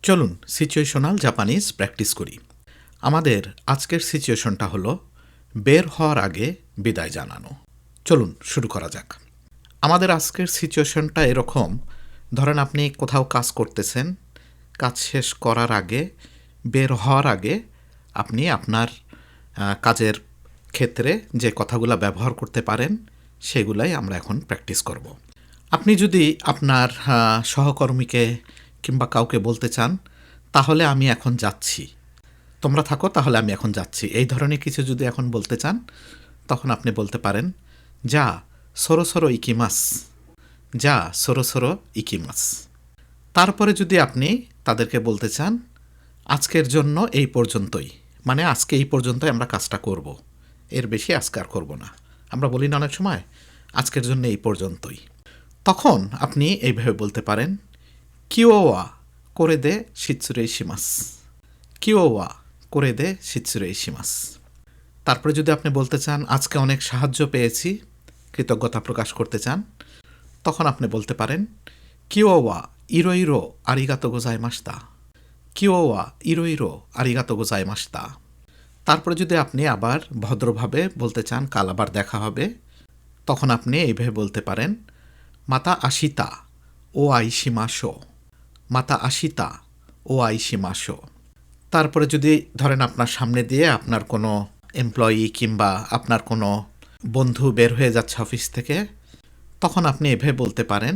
চলুন situational Japanese practice করি। আমাদের আজকের সিচুয়েশনটা হলো বের হওয়ার আগে বিদায় জানানো। চলুন শুরু করা যাক। আমাদের আজকের সিচুয়েশনটা এরকম, ধরেন আপনি কোথাও কাজ করতেছেন, কাজ শেষ করার আগে, বের হওয়ার আগে আপনি আপনার কাজের ক্ষেত্রে যে কথাগুলো ব্যবহার করতে পারেন সেগুলাই আমরা এখন প্র্যাকটিস করব। আপনি যদি আপনার সহকর্মীকে কিংবা কাউকে বলতে চান, তাহলে আমি এখন যাচ্ছি, তোমরা থাকো তাহলে আমি এখন যাচ্ছি, এই ধরনের কিছু যদি এখন বলতে চান, তখন আপনি বলতে পারেন যা সরো সরো ইকিমাস, যা সরো সরো ইকিমাস। তারপরে যদি আপনি তাদেরকে বলতে চান আজকের জন্য এই পর্যন্তই, মানে আজকে এই পর্যন্তই আমরা কাজটা করব, এর বেশি আজকে আর করব না, আমরা বলি না অনেক সময় আজকের জন্য এই পর্যন্তই, তখন আপনি এইভাবে বলতে পারেন কিওয়া করে দে শিৎসুরেই শিমাস, কিওয়া করে দে শিৎসুরেই শিমাস। তারপরে যদি আপনি বলতে চান আজকে অনেক সাহায্য পেয়েছি, কৃতজ্ঞতা প্রকাশ করতে চান, তখন আপনি বলতে পারেন কিওয়া ইরোইরো আরিগাতো গোজাইমাস্তা, কিওয়া ইরোইরো আরিগাতো গোজাইমাস্তা। তারপরে যদি আপনি আবার ভদ্রভাবে বলতে চান কাল আবার দেখা হবে, তখন আপনি এইভাবে বলতে পারেন মাতা আশিতা ও আইশিমাশো, মাতা আশিতা ও আইশিমাশো। তারপরে যদি ধরেন আপনার সামনে দিয়ে আপনার কোনো এমপ্লয়ি কিংবা আপনার কোনো বন্ধু বের হয়ে যাচ্ছে অফিস থেকে, তখন আপনি এভাবে বলতে পারেন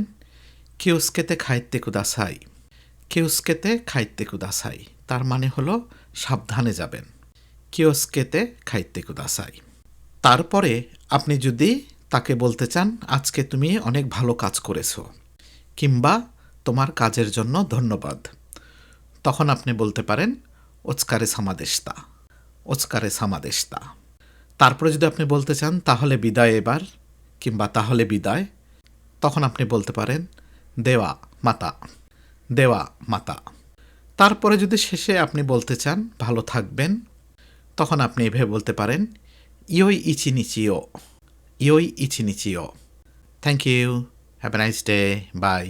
কিউস্কেতে খাইতে কুদাসাই, কিউস্কেতে খাইতে কুদাসাই। তার মানে হলো সাবধানে যাবেন, কিউস্কেতে খাইতে কুদাসাই। তারপরে আপনি যদি তাকে বলতে চান আজকে তুমি অনেক ভালো কাজ করেছো কিংবা তোমার কাজের জন্য ধন্যবাদ, তখন আপনি বলতে পারেন ওৎকারে সামাদেশতা, ওৎকারে সামাদেশতা। তারপরে যদি আপনি বলতে চান তাহলে বিদায় এবার কিংবা তাহলে বিদায়, তখন আপনি বলতে পারেন দেওয়া মাতা, দেওয়া মাতা। তারপরে যদি শেষে আপনি বলতে চান ভালো থাকবেন, তখন আপনি এভাবে বলতে পারেন ইয়োই ইচিনিচিও, ইয়োই ইচিনিচিও। Thank you, have a nice day, by.